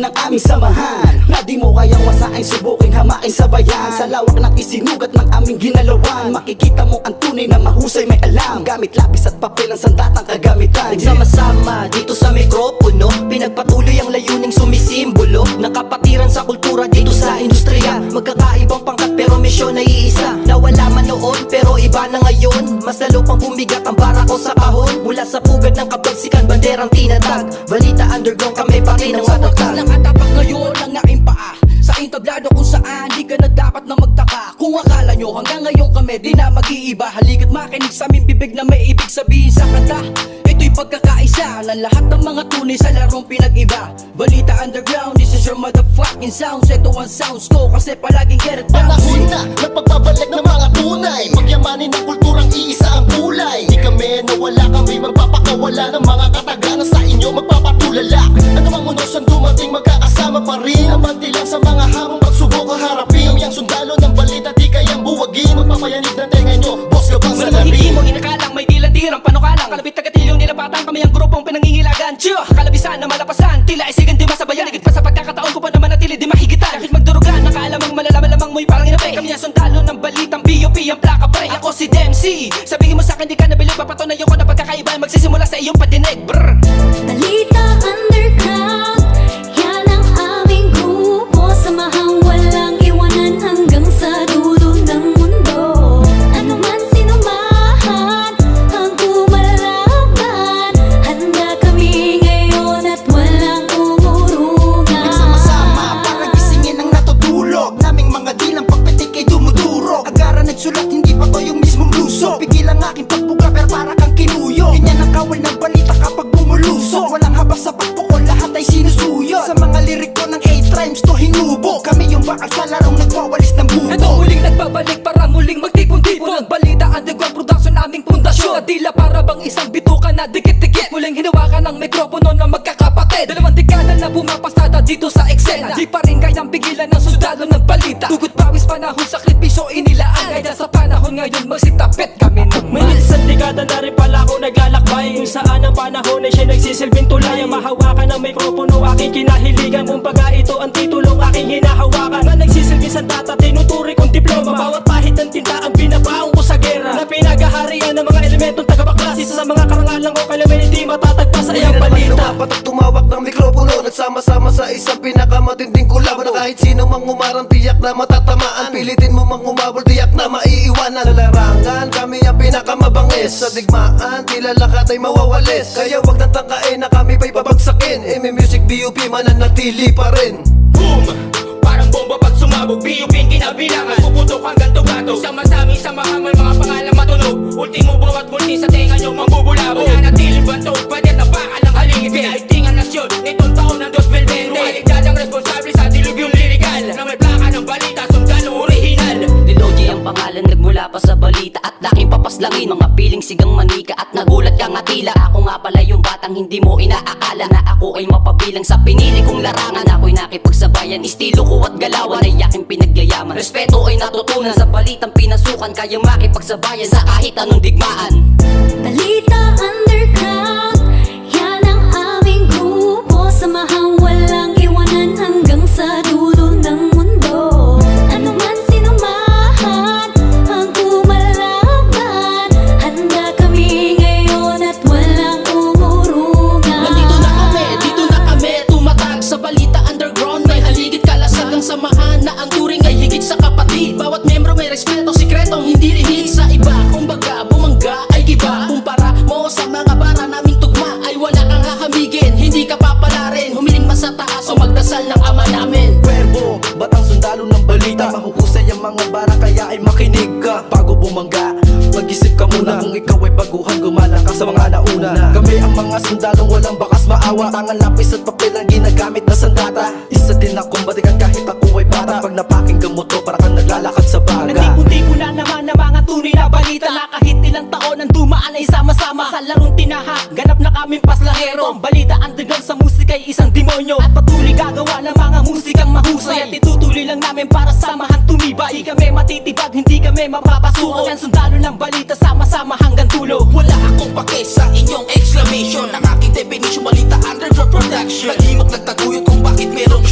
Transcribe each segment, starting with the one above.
ng aming samahan na di mo kayang wasain, subukin hamain sa bayan. Sa lawak ng isinugat ng aming ginalawan, makikita mo ang tunay na mahusay may alam. Gamit lapis at papel ang sandatang kagamitan. Nagsama-sama dito sa mikropono, pinagpatuloy ang layuning sumisimbolo ng kapatiran sa kultura dito sa industriya. Magkakaibang pangkat pero misyon ay iisa. Nawala man noon pero iba na ngayon. Mas lalo pang bumigat ang barako sa kahon. Mula sa pugad ng kabagsikan, banderang tinatag. Balita underground, kami pa rin ang matatag. Lang atapak ngayon ang aking paa sa entablado kung saan di ka na dapat na magtaka. Kung akala nyo hanggang ngayon kami di na mag-iiba, halika't makinig sa aming bibig na may ibig sabihin sa kanta. Ito'y pagkakaisa ng lahat ng mga tunay sa larong pinag-iba. Balita underground, this is your motherfucking sounds. Ito ang sounds ko kasi palaging get it down. Panahon na ng pagbabalik ng mga tunay, pagyamanin ng kulturang iisa ang kulay. Di kami nawala, kami magpapakawala ng mga kataganan sa inyo magpapatulala. Ano mang unos ang dumating, magkakasama pa rin. Amante lang sa mga hamong pagsubok harapin. Kami ang sundalo ng balita, di kayang buwagin. Magpapayanig ng tenga nyo, boss ka bang salarin? Hindi mo inakalang may dilandirang panukalang. Kalabit tagatilyong nilapatan, kami ang grupong pinangingilagan. Kalabisan na malapasan, tila isigan di masabayan. Higit pa sa pagkakataon ko pa naman natili di mahigitan. Kahit magdurugan, nakaalamang malalaman mo'y parang inapay. Kami ang sundalo ng balitang BOP ang plaka pre. Ako si Dempsey, sabihin mo sa'kin di ka nabilib. Papatunayan ko na pagkakaiba magsisimula sa iyong patinig. Brr. Balita Underground, yan ang aming grupo. Samahang walang iwanan hanggang sa dulo ng mundo. Ano man sinumahan ang kumalaban, handa kami ngayon at walang umurungan. Nagsama-sama para gisingin ang natutulog naming mga dilang pagpitik ay dumudurog. Agaran nagsulat, hindi pa to yung mismong luso. Pigil ang aking pagbuga pero para kang kinuyo. Ganyan ang kawal ng balita kapag bumulusok. Walang habang sa pagpukol, lahat ay sinusuyo. Sa mga lirik ko ng 8 rhymes to hinubo. Kami yung bakal sa larong nagwawalis ng bubo. Ito muling nagbabalik para muling magtipon-tipon. Ang balita underground production aming pundasyon. Tila para bang isang bituka na dikit-dikit. Muling hinawakan ang mikropono ng magkakapatid. 2 dekada na pumapasada dito sa eksena. Di pa rin kayang pigilan ng sundalo ng balita. Tugot pawis panahon, sakripisyo inilaan. Kaya sa panahon ngayon magsitapit kami ng May isang dekada na rin pala ako naglalakbay, kung saan ang panahon ay siya nagsisilbing tulay. Ang mahawakan ng mikropono aking kinahiligan. Kumbaga ito ang titulong aking hinahawakan, na nagsisilbing sandata, tinuturi kong diploma. Bawat pahit ng tinta ang binabaong ko sa gera, na pinagaharian ng mga elementong tagabaklase. Sa mga karangalan ko kailanman hindi matatagpa sa iyang balita. Dapat ang tumawak ng mikropono, nagsama-sama sa isang pinakamatinding kulaban. Na kahit sino mang umarang tiyak na matatamaan, pilitin mo mang umabol tiyak na maiiwanan. Sa larangan kami ang pinakamabangis, sa digmaan tila lakat ay mawawalis. Kaya wag nang tangkain na kami pa'y babagsakin. Music BUP mananatili pa rin. Boom! Parang bomba pag sumabog, BUP ang kinabilangan. Puputok hanggang tugatog, sama-saming samahan may mga pangalan matunog. Ultimo bawat multi sa tenga nyo mambubulabog. Mananatiling bantog, pwede tapakan ng halingin. Pinaiting ang nasyon, nitong taon ng 2020. Lumaligtad ang responsable sa dilubyong lirikal, na may plaka ng balita, sundalo orihinal. Dilogy ang pangalan, nagmula pa sa balita at laking papaslangin. Mga piling sigang manika at nagulat ka nga tila. Ako nga pala yung batang hindi mo inaakala, na ako ay mapabilang sa pinili kong larangan. Ako'y nakipagsabayan, estilo ko at galawan ay aking pinagyayaman. Respeto ay natutunan sa balitang pinasukan, kaya makipagsabayan sa kahit anong digmaan. Balita Underground, yan ang aming grupo. Samahang walang iwanan hanggang sa dulo ng mundo. Ano man sinumahan ang kumalaban, handa kami ngayon at walang umurungan. Nandito na kami, tumatag sa balita underground. May haligid kalasagang samahan na ang turing ay higit sa kapatid. Bawat membro may respeto, sikretong hindi lihid sa iba. Kumbaga bumangga ay giba. Kumpara mo sa mga bara naming tugma, ay wala kang hahamigin, hindi ka papalarin. Humiling man sa taas o magdasal ng ama namin. Verbo, batang sundalo ng balita. Mahuhusay ang mga bara kaya ay makinig ka. Bago bumangga, mag-isip ka muna. Kung ikaw ay baguhan, gumala ka sa mga nauna. Kami ang mga sundalong walang bakas maawa. Tangan, lapis at papel ang ginagamit na sandata. Isa din akong batikan kahit ako ay bata. Pag napakinggan mo to, para kang naglalakad sa baga. Nagtipon-tipon na naman ang mga tunay na balita, na kahit ilang taon ang dumaan ay sama-sama. Sa larong tinahak, ganap na kaming paslahero. Ang balita underground sa musika ay isang demonyo, at patuloy gagawa ng mga musikang mahusay. At itutuloy lang namin para samahan tumibay. Di kami matitibag, hindi kami mapapasuko. Yan sundalo ng balita, sama-sama hanggang dulo. Wala akong pake sa inyong exclamation. Ang aking definition, balita underground production. Nag-himok nagtaguyod kung bakit merong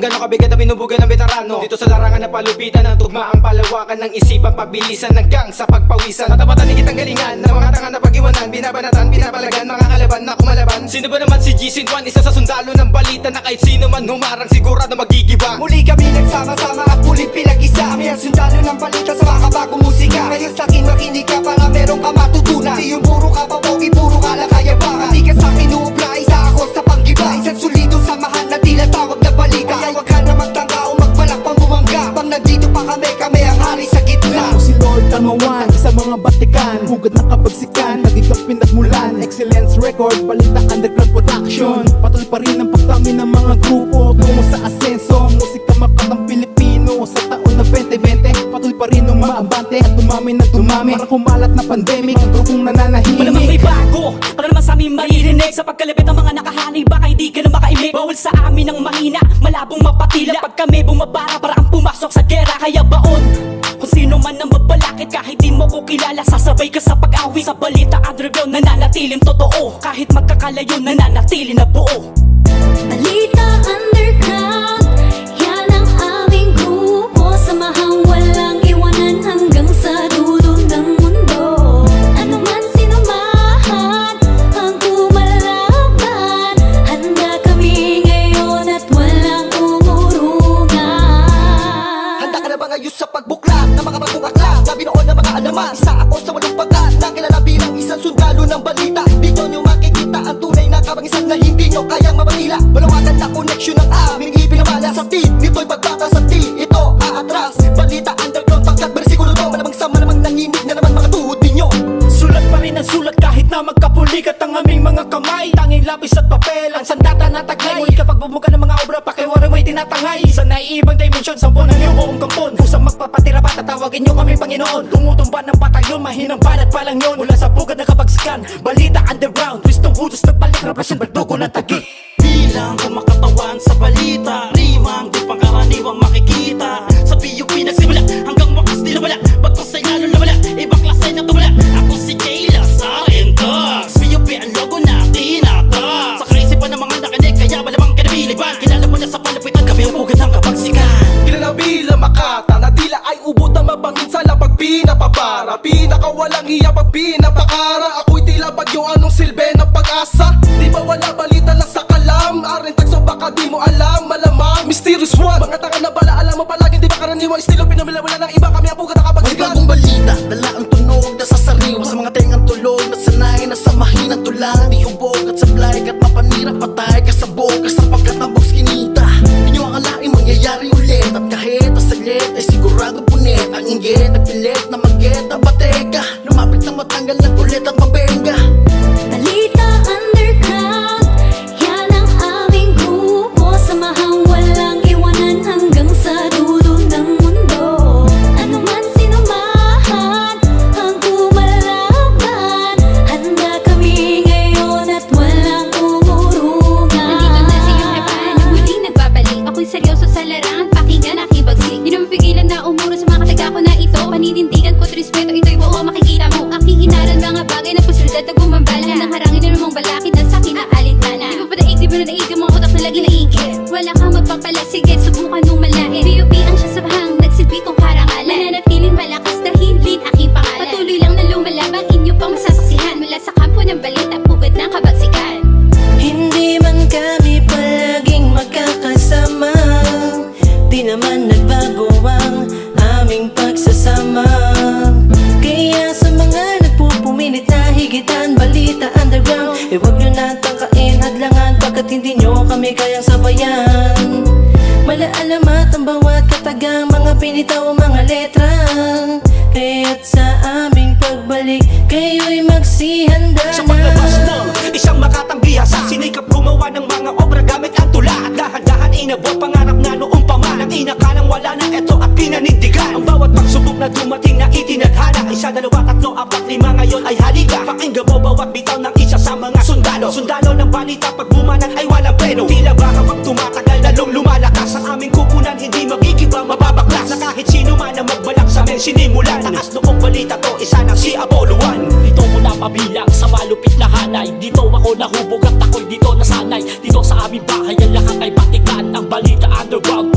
gano'ng kabigat na binubugan ng veterano. Dito sa larangan na palupitan ng tugmaang palawakan ng isipan, pabilisan hanggang sa pagpawisan. Matapatan ni kitang galingan ng mga tanga na pag-iwanan, binabanatan, binabalagan, mga kalaban na kumalaban. Sino ba naman si G. Sintuan, isa sa sundalo ng balita na kahit sino man humarang sigurado magigibang. Muli kami nagsama-sama at muling pinag-isa. Kami ang sundalo ng balita sa makabagong musika. Ngayon sa'kin makinig ka para meron ka matutunan. Di yung puro ka papogi, puro ka lang kayabangan. Di ka sa'kin uubla, isa ako sa panggiba. Isang solidong samahan na tila tawag na balita. Kaya wag ka na magtanga o magbalak pang bumangga. Pag nandito pa kami ang hari sa gitna. Ako si Lord Tamawan, sa mga batikan, hugad ng kabagsikan, nagigap pinagmulan. Excellence Record, balita underground production. Patuloy pa rin ang pagdami ng mga grupo tungo sa asenso. Musika makatang Pilipino sa taon na 2020. Patuloy pa rin umaabante at dumami na dumami. Para kumalat na pandemic, ang grupong nananahimik. Malamang may bago, para naman sa amin maririnig. Sa pagkalapit ng mga nakahanay, baka hindi ka na makaimik. Bawal sa amin ang mahina, malabong mapatila. Pag kami bumabara, para ang pumasok sa gera. Kaya baon, kung sino man ang magbalakid, kahit di mo ko kilala, sasabay ka sa pag-awi. Sa balita underground, nananatiling totoo. Kahit magkakalayo, nananatili na buo. Balita Underground, yan ang aming grupo. Samahang walang iwanan hanggang sa dulo ng mundo. Ano man sinumahan ang kumalaban, handa kami ngayon at walang umurungan. Handa ka na ba ngayon sa pagbuklat ng mga bagong aklat? Sabi noon ng mga alaman, isa ako sa walong pagkat na kilala bilang isang sundalo ng balita. Dito nyo makikita ang tunay na kabangisan na hindi nyo kayang mabatila. Malawakan na koneksyon ng aming ipinamala sa team. Nito'y pagbata sa team, ito aatras. Balita underground, pagkat bersikulo to. Malamang sa malamang nanginig na naman mga tuhod ninyo. Sulat pa rin ang sulat kahit na magkapulikat ang aming mga kamay. Tanging lapis at papel ang sandata na taglay. Ngunit kapag bumuka ng mga obra, pakiwarang may tinatangay. Sa naiibang dimension, sampon ang iyong buong kampon. Kusang magpapatira pa, tatawagin nyo kami Panginoon. Tumutumba ng batalyon, mahinang banat pa lang yun. Mula sa bugad na kabagsikan, balita underground. Twistong utos nagbalik, represyon, berdugo ng tagi. Bilang kumakatawan sa balita, rimang di pangkaraniwang makikita. Sa PUP nagsimula hanggang wakas di nawala. Pagkusay lalo nawala, ibang klasay na tumula. Ako si Kayla sa Intox. PUP ang logo na tinatak. Sa crazy pa ng mga nakinig, kaya malamang kinabiliban. Kilala mo na sa palapitan, kami ang pugad ng kapagsikan. Kilala bilang Makata na tila ay ubod na mabangin sa lapag pinapabara. Pinakawalang hiya pag pinapakara. Ako'y tila bagyo, anong silbi ng pag-asa. Di ba wala balita lang sa kalam? Arintag so baka di mo alam, malamang mysterious one. Mga tanga na bala, alam mo palagi di ba karaniwang estilo. Pinamilawala ng iba, kami ang pugat na May kapagsigan. bagong balita, dala ang tunog na sasariwa. Sa mga tengang tulog na sanay na sa mahinang tulang. Di hubog at sablay, kat mapanira patay. Kasabog, kasapagkat ang box kinita. Di nyo akalain mangyayari ulit. At kahit ang saglit ay sigurado punit. Ang inggit at pilit na mag-get at bateka. Lumapit na matanggal ng kulit at mabenga. Balita Underground, yan ang aming grupo. Samahang walang iwanan hanggang sa dulo ng mundo. Ano man sinumahan ang kumalaban, handa kami ngayon at walang umurungan. Nandito na si yung repahan na muling nagbabalik. Ako'y seryoso sa larangan, pakinggan aking bagsik. Di na mapigilan na umuro sa mga kataga ko na ito. Paninindigan ko't respeto, ito'y buo makikita mo. Aking inaral mga bagay na posibilidad na gumambala. Nang harangin na namang balakid na sa'kin aalintana. Di ba padaig, di ba nadaig ang mga utak na lagi naigit? Wala kang magpapala, sige subukan mong malain. PUP ang siya sa bahang, nagsilbi kong karangalan. Mananatiling malakas dahil lead aking pangalan. Patuloy lang na lumalabang inyo pang masasaksihan. Mula sa kampo ng balita, pugad ng kabagsikan. Hindi man kami palaging magkakasama, di naman nagbago ang aming pagsasama. Kaya sa mga nagpupumilit na higitan balita underground, huwag nyo na tangkain hadlangan, pagkat hindi nyo kami kayang sabayan. Malaalamat ang bawat katagang mga pinitaw mga letra. Kaya't sa aming pagbalik, kayo'y magsihanda Sa paglabas ng isang makatang bihasa, sinikap gumawa ng mga obra gamit ang tula. At dahan-dahan inabot pangarap na noong paman. Ang inakalang wala na eto at pinanindigan. Ang bawat pagsubok na dumating na itinadhana. Isa, dalawa, tatlo, apat, lima ngayon ay halika. Pakinggan mo bawat bitaw ng isa sa mga sundalo. Sundalo ng balita pag bumanat ay walang preno. Tila ba kapag tumatagal lalong lumalakas. Ang aming kupunan hindi magigibang mababaklas. Na kahit sino man na magbalak sa men sinimulan. Taas noong balita to, isa ng si Apollo 1. Dito ko napabilang sa malupit na hanay. Dito ako nahubog at ako'y dito nasanay. Dito sa aming bahay ang lahat ay batikan. Ang balita underground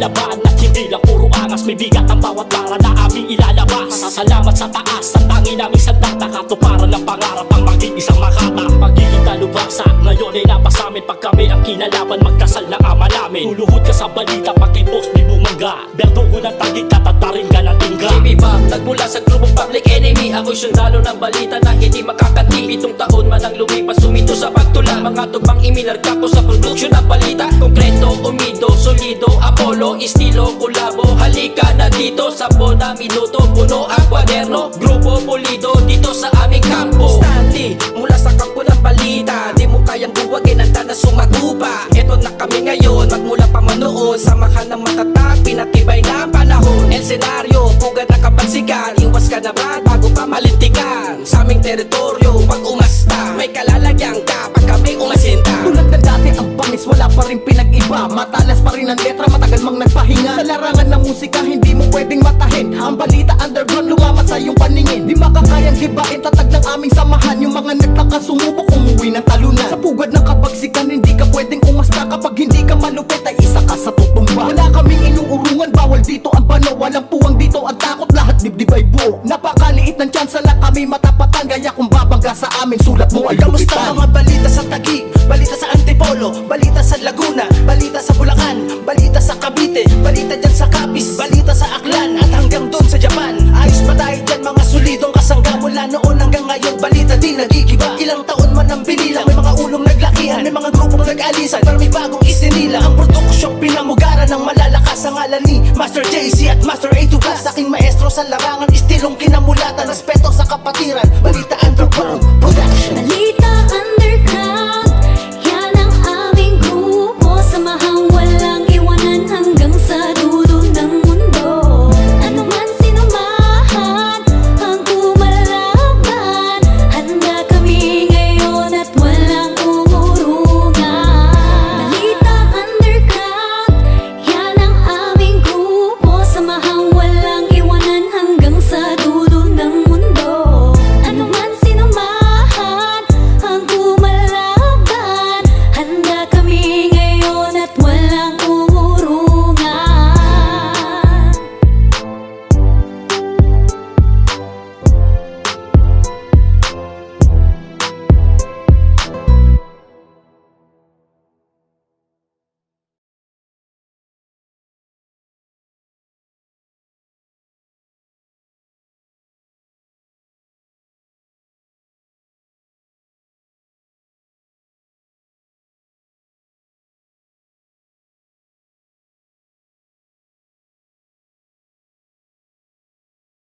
lalaban At hindi lang puro angas, may bigat ang bawat bara na aming ilalabas. Salamat sa taas, ang tangi naming sandata, katuparan ng pangarap ang maging isang Makata. Pagiging talubasa, ngayon ay napasamin. Pag kami ang kinalaban, magkasal ng ama namin. Luluhod ka sa balita, paki-boss di bumangga. Berdugo ng tagig, tatatarin ka ng tingga. Jimmy Bang, nagmula sa grupong Public Enemy. Ako'y sundalo ng balita na hindi makakanti. 7 taon man ang lumipas, sumito sa pagtula. Mga tugmang imilarka ko sa production ng balita. Konkreto, umido, solido, Apollo, estilo, kulabo. Halika na dito sa bona minuto. Puno ang kwaderno, grupo pulido dito sa aming kampo. Stanley, mula sa kampo ng balita. Di mo kayang buwagin ang tanas sumagupa. Eto na kami ngayon, magmula pa man noon. Samahan ng matatag, pinatibay na ang panahon. El senaryo, pugad na kapansikan. Iwas ka na ba bago pa malintikan? Sa aming teritoryo, pag umasta, may kalalagyan ka pag kami umasinta. Tulad na dati ang bangis, wala pa rin pinag-iba. Matalas pa rin ang letra, matagal mang nagpahinga. Sa larangan ng musika, hindi mo pwedeng matahin. Ang balita underground, lumamat sa iyong paningin. Di makakayang gibain, tatag ng aming samahan. Yung mga nagtakas sumubok, umuwi ng talunan. Sa pugad ng kabagsikan, hindi ka pwedeng umasta. Kapag hindi ka malupit, ay isa ka sa tutumba. Wala kaming inuurungan, bawal dito ang bano. Walang puwang dito ang takot, lahat dibdib ay buo. Napakaliit ng tsansa na kami matapatan. Gaya kung babangga sa amin, sulat mo ay Kamusta lupitan. mga balita sa Taguig, balita sa Antipolo, balita sa Laguna, balita sa Bulacan, balita sa Cavite, balita dyan sa Capiz, balita sa Aklan at hanggang doon sa Japan. Ayos ba tayo dyan mga solidong kasangga? Mula noon hanggang ngayon balita di nagigiba. Ilang taon man ang binilang, may mga ulong naglakihan, may mga grupong nag-alisan, pero may bagong isinila. Ang produksyong pinamugaran ng malalakas ang ngalan ni Master JC at Master A2 Plus. Aking maestro sa larangan, istilong kinamulatan, respeto sa kapatiran, balita underground.